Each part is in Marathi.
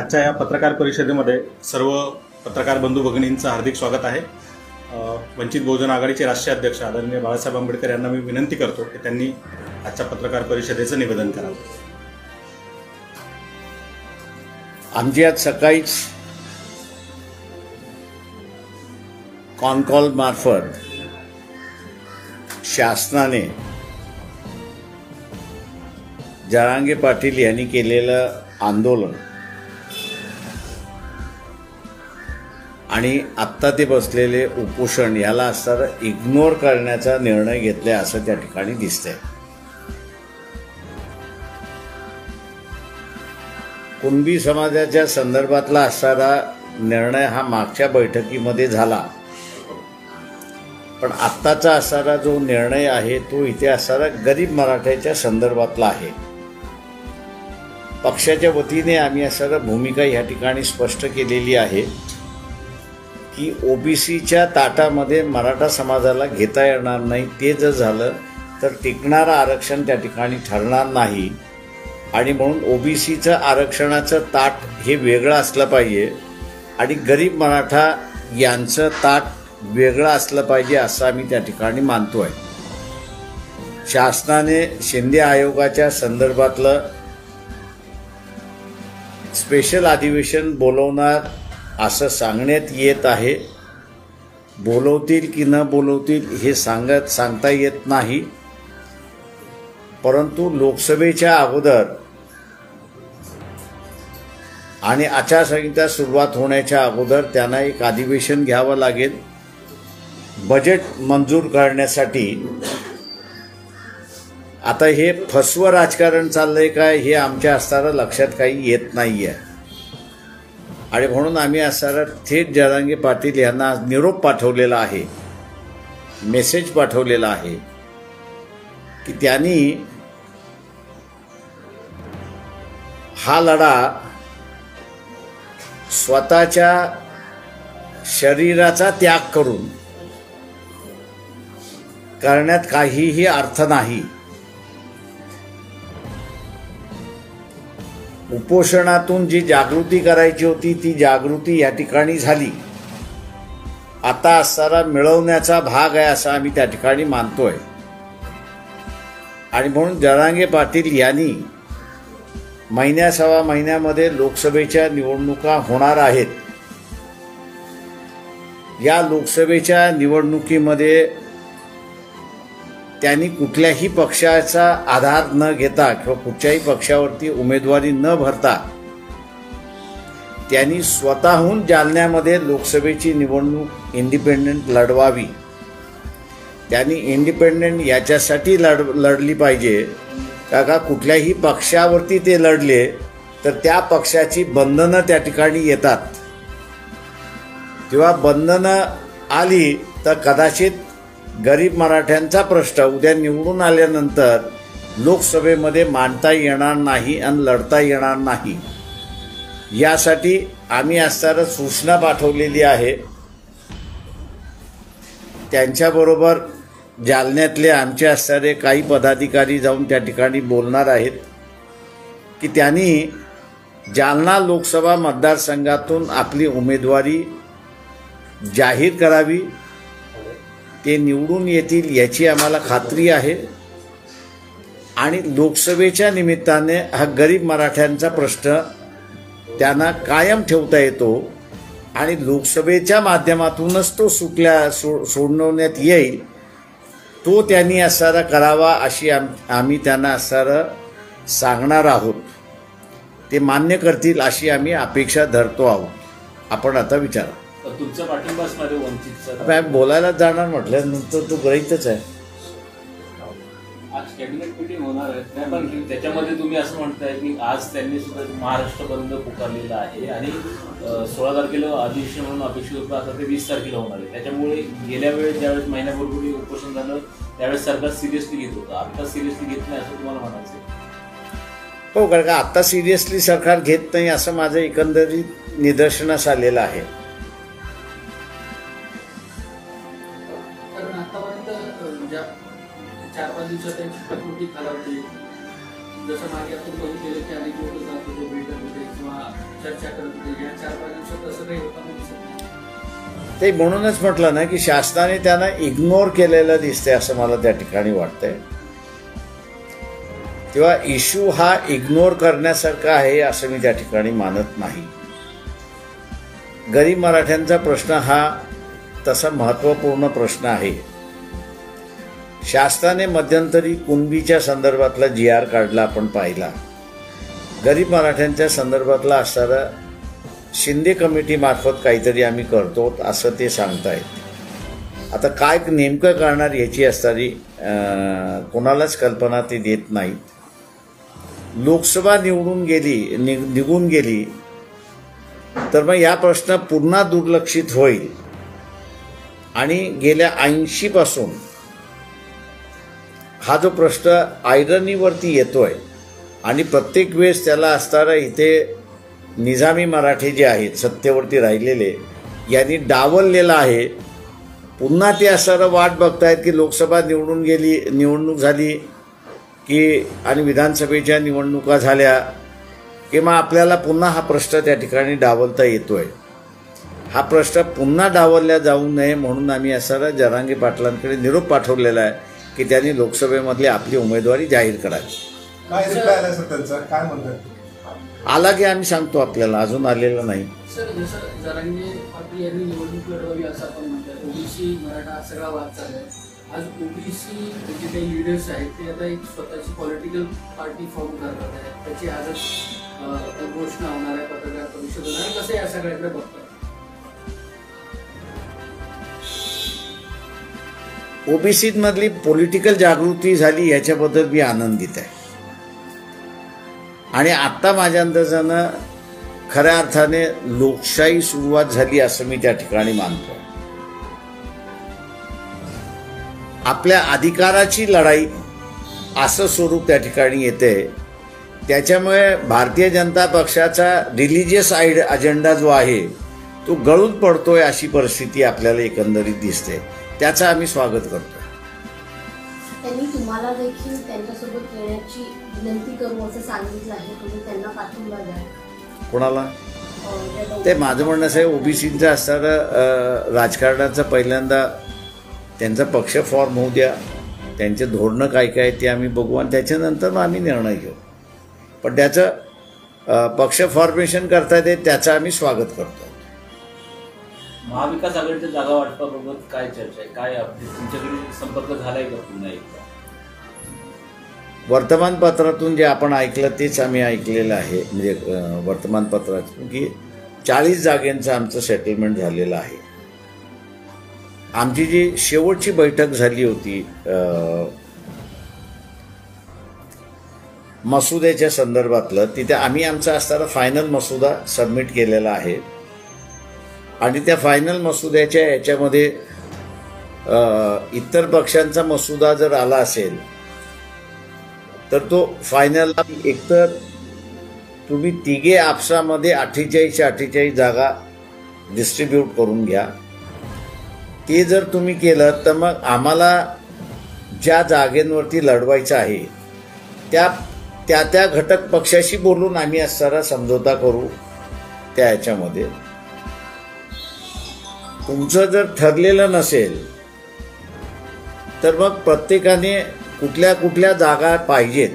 आजच्या या पत्रकार परिषदेमध्ये सर्व पत्रकार बंधू भगिनींचं हार्दिक स्वागत आहे। वंचित बहुजन आघाडीचे राष्ट्रीय अध्यक्ष आदरणीय बाळासाहेब आंबेडकर यांना मी विनंती करतो की त्यांनी आजच्या पत्रकार परिषदेचं निवेदन करावं। आमची आज सकाळीच कॉल मार्फत शासनाने जरांगे पाटील यांनी केलेलं आंदोलन आणि आत्ता ते बसलेले उपोषण याला असं इग्नोर करण्याचा निर्णय घेतलाय असं त्या ठिकाणी दिसतंय। कुणबी समाजाच्या संदर्भातला असणारा निर्णय हा मागच्या बैठकीमध्ये झाला, पण आत्ताचा असणारा जो निर्णय आहे तो इथे असणारा गरीब मराठ्याच्या संदर्भातला आहे। पक्षाच्या वतीने आम्ही असणारा भूमिका या ठिकाणी स्पष्ट केलेली आहे की ओबीसीच्या ताटामध्ये मराठा समाजाला घेता येणार नाही। ते जर झालं तर टिकणारं आरक्षण त्या ठिकाणी ठरणार नाही आणि म्हणून ओबीसीचं आरक्षणाचं ताट हे वेगळं असलं पाहिजे आणि गरीब मराठा यांचं ताट वेगळं असलं पाहिजे असं आम्ही त्या ठिकाणी मानतो आहे। शासनाने शिंदे आयोगाच्या संदर्भातलं स्पेशल अधिवेशन बोलवणार असं सांगण्यात येत आहे। बोलवतील की न बोलवतील हे सांगता येत नाही, परंतु लोकसभेच्या अगोदर आणि आचारसंहिता सुरुवात होण्याच्या अगोदर त्यांना एक अधिवेशन घ्यावं लागेल बजेट मंजूर करण्यासाठी। आता हे फसवं राजकारण चाललंय काय हे आमच्या असणारा लक्षात काही येत नाही आहे आणि म्हणून आम्ही असणारा थेट जरांगे पाटील यांना निरोप पाठवलेला आहे, मेसेज पाठवलेला आहे की त्यांनी हा लढा स्वतःच्या शरीराचा त्याग करून करण्यात काहीही अर्थ नाही। उपोषणातून जी जागृती करायची होती ती जागृती या ठिकाणी झाली, आता असणारा मिळवण्याचा भाग आहे असं आम्ही त्या ठिकाणी मानतोय आणि म्हणून जरांगे पाटील यांनी सव्वा महिन्यामध्ये लोकसभेच्या निवडणुका होणार आहेत। या लोकसभेच्या निवडणुकीमध्ये त्यांनी कुठल्याही पक्षाचा आधार न घेता किंवा कुठच्याही पक्षावरती उमेदवारी न भरता त्यांनी स्वतःहून जालन्यामध्ये लोकसभेची निवडणूक इंडिपेंडेंट लढवावी। त्यांनी इंडिपेंडेंट याच्यासाठी लढली पाहिजे का कुठल्याही पक्षावरती ते लढले तर त्या पक्षाची बंधनं त्या ठिकाणी येतात किंवा बंधनं आली तर कदाचित गरीब मराठ्यांचा प्रश्न उद्या निवडून आल्यानंतर लोकसभेमध्ये मांडता येणार नाही आणि लढता येणार नाही। यासाठी आम्ही असणारा सूचना पाठवलेली आहे। त्यांच्याबरोबर जालन्यातले आमचे असणारे काही पदाधिकारी जाऊन त्या ठिकाणी बोलणार आहेत की त्यांनी जालना लोकसभा मतदारसंघातून आपली उमेदवारी जाहीर करावी। ते निवडून येतील याची आम्हाला खात्री आहे आणि लोकसभेच्या निमित्ताने हा गरीब मराठ्यांचा प्रश्न त्यांना कायम ठेवता येतो आणि लोकसभेच्या माध्यमातूनच तो सोडवण्यात येईल तो त्यांनी असणारा करावा अशी आम्ही त्यांना असणारं सांगणार आहोत। ते मान्य करतील अशी आम्ही अपेक्षा धरतो आहोत। आपण आता विचारा तुमचा पाठिंबा असणार वंचितचा बोलायला जाणार म्हटल्यानंतर तो गृहीतच आहे। आज कॅबिनेट मीटिंग होणार आहे पण त्याच्यामध्ये तुम्ही असं म्हणताय की आज त्यांनी सुद्धा महाराष्ट्र बंद पुकारलेला आहे आणि 16 तारखेला अधिवेशन म्हणून अपेक्षित होतं, आता ते 20 तारखेला होणार आहे। त्याच्यामुळे गेल्या वेळेस ज्यावेळेस महिन्यापूर्वी उपोषण झालं त्यावेळेस सरकार सिरियसली घेत होतं, आता सिरियसली घेत नाही असं तुम्हाला म्हणायचं? हो, कारण का आता सिरियसली सरकार घेत नाही असं माझं एकंदरीत निदर्शनास आलेलं आहे। आतापर्यंत ज्या 4-5 दिवसात त्यांची प्रकृती खालावते जसं मागे आपण बघितलेलं की अनेक लोक जात होते भेटत किंवा चर्चा करत होते, या 4-5 दिवसात असं काही होतं नाही. ते म्हणूनच म्हटलं ना की शासनाने त्यांना इग्नोर केलेलं दिसतंय असं मला त्या ठिकाणी वाटतंय. तेव्हा इश्यू हा इग्नोर करण्यासारखा आहे असं मी त्या ठिकाणी मानत नाही. गरीब मराठ्यांचा प्रश्न हा तसा महत्त्वपूर्ण प्रश्न आहे. शासनाने मध्यंतरी कुणबीच्या संदर्भातला GR काढला, आपण पाहिला. गरीब मराठ्यांच्या संदर्भातला असणारा शिंदे कमिटीमार्फत काहीतरी आम्ही करतो असं ते सांगतायत. आता काय नेमकं करणार याची असणारी कोणालाच कल्पना ते देत नाहीत. लोकसभा निघून गेली तर मग या प्रश्न पुन्हा दुर्लक्षित होईल आणि गेल्या 80 पासून हा जो प्रश्न आयरनीवरती येतोय आणि प्रत्येक वेळेस त्याला असणारा इथे निजामी मराठी जे आहेत सत्तेवरती राहिलेले यांनी डावललेला आहे. पुन्हा ते असणारं वाट बघतायत की लोकसभा निवडणूक झाली की आणि विधानसभेच्या निवडणुका झाल्या की मग आपल्याला पुन्हा हा प्रश्न त्या ठिकाणी डावलता येतोय. हा प्रश्न पुन्हा डावलला जाऊ नये म्हणून आम्ही असणारा जरांगे पाटलांकडे निरोप पाठवलेला आहे की त्यांनी लोकसभेमधली आपली उमेदवारी जाहीर करावी. काय रिप्लाय आला सर त्यांचा, काय म्हणतात? आला की आम्ही सांगतो, आपल्याला अजून आलेलं नाही. सर जसं जरांगे पाटील यांनी निवडणूक लढवावी असं आपण म्हणतात, ओबीसी मराठा हा सगळा वाद चालू आहे. आज ओबीसी जे काही लिडर्स आहेत ते आता एक स्वतःची पॉलिटिकल पार्टी फॉर्म करणार आहेत. त्याची आजच घोषणा होणार आहे, पत्रकार परिषद होणार आहे. कसं या सगळ्याकडे बघतात? ओबीसी मधली पॉलिटिकल जागृती झाली याच्याबद्दल मी आनंदित आहे. आणि आत्ता माझ्या अंदाजानं खऱ्या अर्थाने लोकशाही सुरुवात झाली असं मी त्या ठिकाणी मानतो. आपल्या अधिकाराची लढाई असं स्वरूप त्या ठिकाणी येते. त्याच्यामुळे भारतीय जनता पक्षाचा रिलिजियस अजेंडा जो आहे तो गळून पडतोय अशी परिस्थिती आपल्याला एकंदरीत दिसते. त्याचं आम्ही स्वागत करतो. त्यांनी तुम्हाला देखील त्यांच्यासोबत येण्याची विनंती करू असं सांगितलं आहे, तुम्ही त्यांना पाठिंबा द्या. कोणाला? ते माझं म्हणणं असं आहे, ओबीसीचं असणारं राजकारणाचं पहिल्यांदा त्यांचा पक्ष फॉर्म होऊ द्या, त्यांचे धोरणं काय काय ते आम्ही बघू आणि त्याच्यानंतर मग आम्ही निर्णय घेऊ. पण त्याचं पक्ष फॉर्मेशन करता येते त्याचं आम्ही स्वागत करतो. महाविकास आघाडीच्या जागा वाटपाबाबत काय चर्चा आहे, काय तुमच्याकडे संपर्क झालाय का पुन्हा एकदा? वर्तमानपत्रातून जे आपण ऐकलं तेच आम्ही ऐकलेलं आहे. म्हणजे वर्तमानपत्रातून की 40 जागेंचं आमचं सेटलमेंट झालेलं आहे. आमची जी शेवटची बैठक झाली होती मसुद्याच्या संदर्भातलं, तिथे आम्ही आमचा असणारा फायनल मसुदा सबमिट केलेला आहे. आणि त्या फायनल मसुद्याच्या याच्यामध्ये इतर पक्षांचा मसुदा जर आला असेल तर तो फायनल एकतर तुम्ही तिघे आपसामध्ये 48 जागा डिस्ट्रीब्यूट करून घ्या. ते जर तुम्ही केलं तर मग आम्हाला ज्या जागेंवरती लढवायचं आहे त्या घटक पक्षाशी बोलून आम्ही असणारा समझोता करू. त्या ह्याच्यामध्ये तुमचं जर ठरलेलं नसेल तर मग प्रत्येकाने कुठल्या जागा पाहिजेत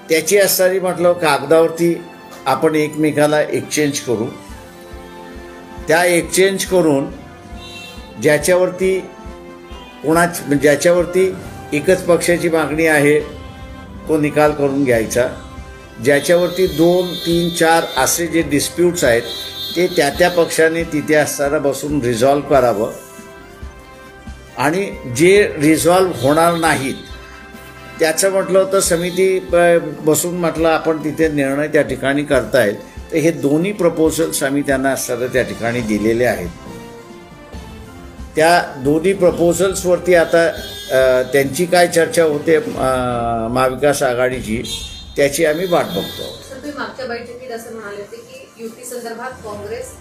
त्याची असणारी म्हटलं कागदावरती आपण एकमेकाला एक्सचेंज करू. त्या एक्सचेंज करून ज्याच्यावरती एकच पक्षाची मागणी आहे तो निकाल करून घ्यायचा. ज्याच्यावरती 2, 3, 4 असे जे डिस्प्यूट्स आहेत ते त्या पक्षाने तिथे असताना बसून रिझॉल्व्ह करावं. आणि जे रिझॉल्व्ह होणार नाहीत त्याचं म्हटलं होतं समिती बसून म्हटलं आपण तिथे निर्णय त्या ठिकाणी करतायत. तर हे दोन्ही प्रपोजल्स आम्ही त्यांना असताना त्या ठिकाणी दिलेले आहेत. त्या दोन्ही प्रपोजल्सवरती आता त्यांची काय चर्चा होते महाविकास आघाडीची त्याची आम्ही वाट बघतो. सर, तुम्ही मागच्या बैठकीत असं म्हणाले होते की युती संदर्भात काँग्रेस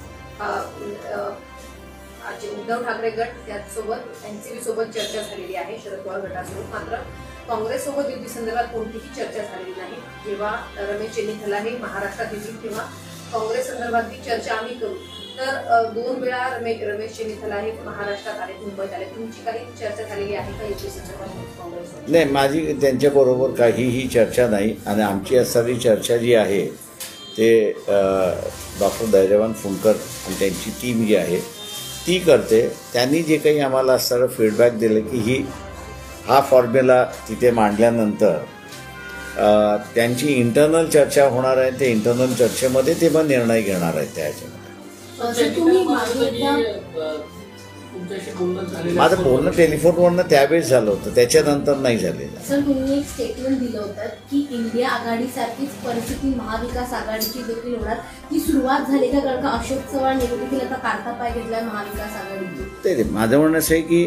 उद्धव ठाकरे गट त्यासोबत एनसीबी सोबत चर्चा झालेली आहे शरद पवार गटासोबत. मात्र काँग्रेससोबत युती संदर्भात कोणतीही चर्चा झालेली नाही. जेव्हा रमेश चेन्नीथला हे महाराष्ट्रात येतील तेव्हा काँग्रेस संदर्भातली चर्चा आम्ही करू. तर 2 वेळा रमेश चेन्नीथला हे महाराष्ट्रात आले, मुंबईत आले. तुमची काही चर्चा झालेली आहे का युती संदर्भात काँग्रेस? नाही, माझी त्यांच्याबरोबर काहीही चर्चा नाही. आणि आमची असणारी चर्चा जी आहे ते डॉक्टर धैर्यवान फुंडकर आणि त्यांची टीम जी आहे ती करते. त्यांनी जे काही आम्हाला असणारं फीडबॅक दिलं की हा फॉर्म्युला तिथे मांडल्यानंतर त्यांची इंटरनल चर्चा होणार आहे. ते इंटरनल चर्चेमध्ये ते मग निर्णय घेणार आहेत त्या ह्याच्यामध्ये. माझं बोलणं टेलिफोनवरनं त्यावेळेस झालं होतं, त्याच्यानंतर नाही झालेलं. सर, तुम्ही एक स्टेटमेंट दिलं होतं की इंडिया आघाडीसारखीच परिस्थिती महाविकास आघाडीची देखील होणार. ती सुरुवात झाली का? कारण का अशोक चव्हाण यांनी देखील आता काढता पाय घेतलाय महाविकास आघाडीची. ते माझं म्हणणं असं आहे की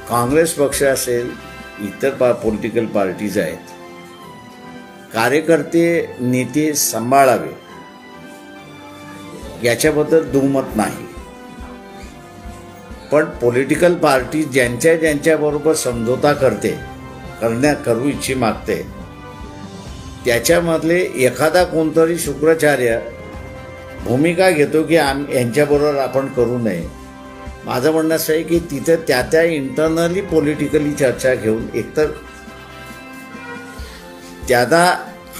काँग्रेस पक्ष असेल, इतर पॉलिटिकल पार्टीज आहेत, कार्यकर्ते नेते सांभाळावे याच्याबद्दल दुमत नाही. पण पॉलिटिकल पार्टी ज्यांच्याबरोबर समझोता करू इच्छी मागते त्याच्यामधले एखादा कोणतरी शुक्राचार्य भूमिका घेतो की यांच्याबरोबर आपण करू नये. माझं म्हणणं असं आहे की तिथं त्या इंटरनली पॉलिटिकली चर्चा घेऊन एकतर त्याला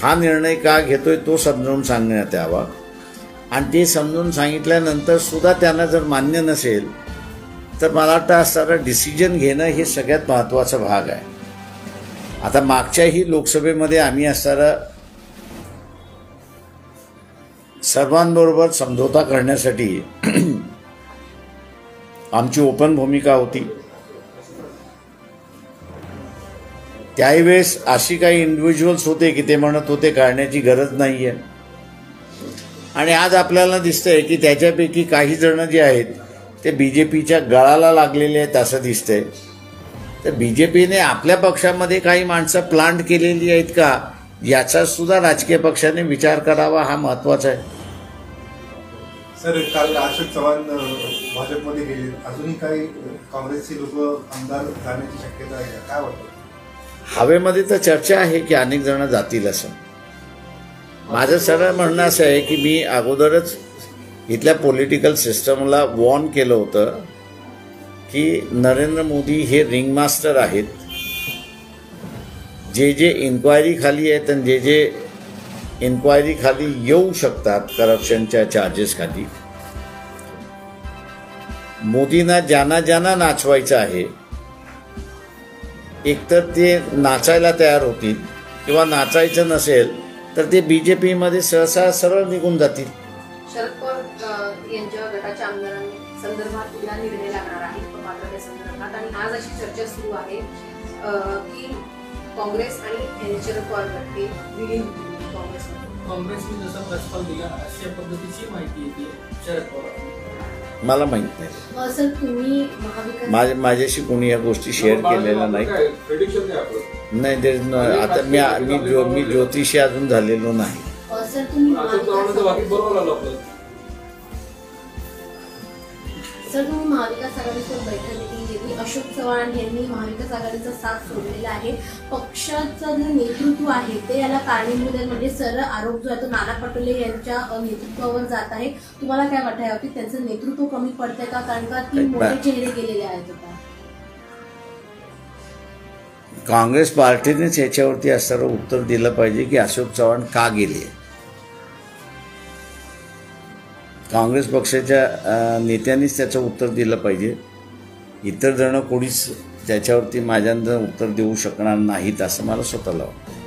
हा निर्णय का घेतोय तो समजावून सांगण्यात यावा. आणि ते समजून सांगितल्यानंतर सुद्धा त्यांना जर मान्य नसेल तर मला वाटतं असणारं डिसिजन घेणं हे सगळ्यात महत्त्वाचा भाग आहे. आता मागच्याही लोकसभेमध्ये आम्ही असणारं सर्वांबरोबर समझोता करण्यासाठी आमची ओपन भूमिका होती. त्याही वेळेस अशी काही इंडिव्हिज्युअल्स होते की ते म्हणत होते काढण्याची गरज नाही आहे. आणि आज आपल्याला दिसतंय की त्याच्यापैकी काही जण जे आहेत ते BJPच्या गळाला लागलेले आहेत असं दिसतंय. तर BJPने आपल्या पक्षामध्ये काही माणसं प्लांट केलेली आहेत का याचा सुद्धा राजकीय पक्षाने विचार करावा, हा महत्त्वाचा आहे. सर, काल अशोक चव्हाण भाजपमध्ये गेले, अजूनही काही काँग्रेसचे लोक आमदार जाण्याची शक्यता आहे, काय वाटतं? हवेमध्ये तर चर्चा आहे की अनेक जण जातील असं. माझं सरळ म्हणणं असं आहे की मी अगोदरच इथल्या पॉलिटिकल सिस्टमला वॉर्न केलं होतं की नरेंद्र मोदी हे रिंग मास्टर आहेत. जे इन्क्वायरी खाली आहेत आणि जे इन्क्वायरी खाली येऊ शकतात करप्शनच्या चार्जेस खाली, मोदींना ज्यांना नाचवायचं आहे एकतर ते नाचायला तयार होतील किंवा नाचायचं नसेल तर ते BJPमध्ये सहसा सरळ निघून जातील. शरद पवार यांच्या गटाच्या आमदारांसंदर्भात उद्या निर्णय लागणार आहे पात्रतेसंदर्भात. आणि आज अशी चर्चा सुरू आहे की काँग्रेस आणि शरद पवार गट हे विलीन होतील काँग्रेसने जसा प्रस्ताव दिला अशा पद्धतीची माहिती येते शरद पवार. मला माहित नाही सर, तुम्ही माझ्याशी कोणी या गोष्टी शेअर केलेल्या नाही. आता मी ज्योतिषी अजून झालेलो नाही. सर, तुम्ही महाविकास आघाडीसोबत बैठक देखील घेतली. अशोक चव्हाण यांनी महाविकास आघाडीचा साथ सोडलेला आहे. पक्षाचं जे नेतृत्व आहे ते याला कारणीभूत आहे. म्हणजे सरळ आरोप जो आहे तो नाना पटोले यांच्या नेतृत्वावर जात आहे. तुम्हाला काय वाटतं यावरती? त्यांचं नेतृत्व कमी पडतंय का? कारण का 3 मोठे चेहरे गेलेले आहेत. काँग्रेस पार्टीनेच याच्यावरती असणारं उत्तर दिलं पाहिजे की अशोक चव्हाण का गेले. काँग्रेस पक्षाच्या नेत्यांनीच त्याचं उत्तर दिलं पाहिजे. इतर जण कोणीच त्याच्यावरती माझ्यानं उत्तर देऊ शकणार नाहीत असं मला स्वतःला वाटतं.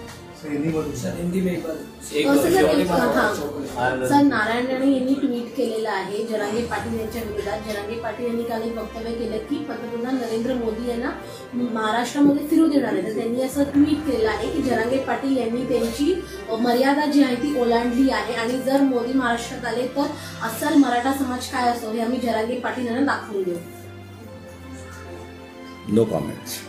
सर, नारायण राणे यांनी ट्विट केलेलं आहे जरांगे पाटील यांच्या विरोधात. जरांगे पाटील यांनी काल एक वक्तव्य केलं की पंतप्रधान नरेंद्र मोदी यांना महाराष्ट्रामध्ये फिरू देणार आहे. तर त्यांनी असं ट्विट केलेलं आहे की जरांगे पाटील यांनी त्यांची मर्यादा जी आहे ती ओलांडली आहे आणि जर मोदी महाराष्ट्रात आले तर अस्सल मराठा समाज काय असतो हे आम्ही जरांगे पाटील यांना दाखवून देऊ. No comments.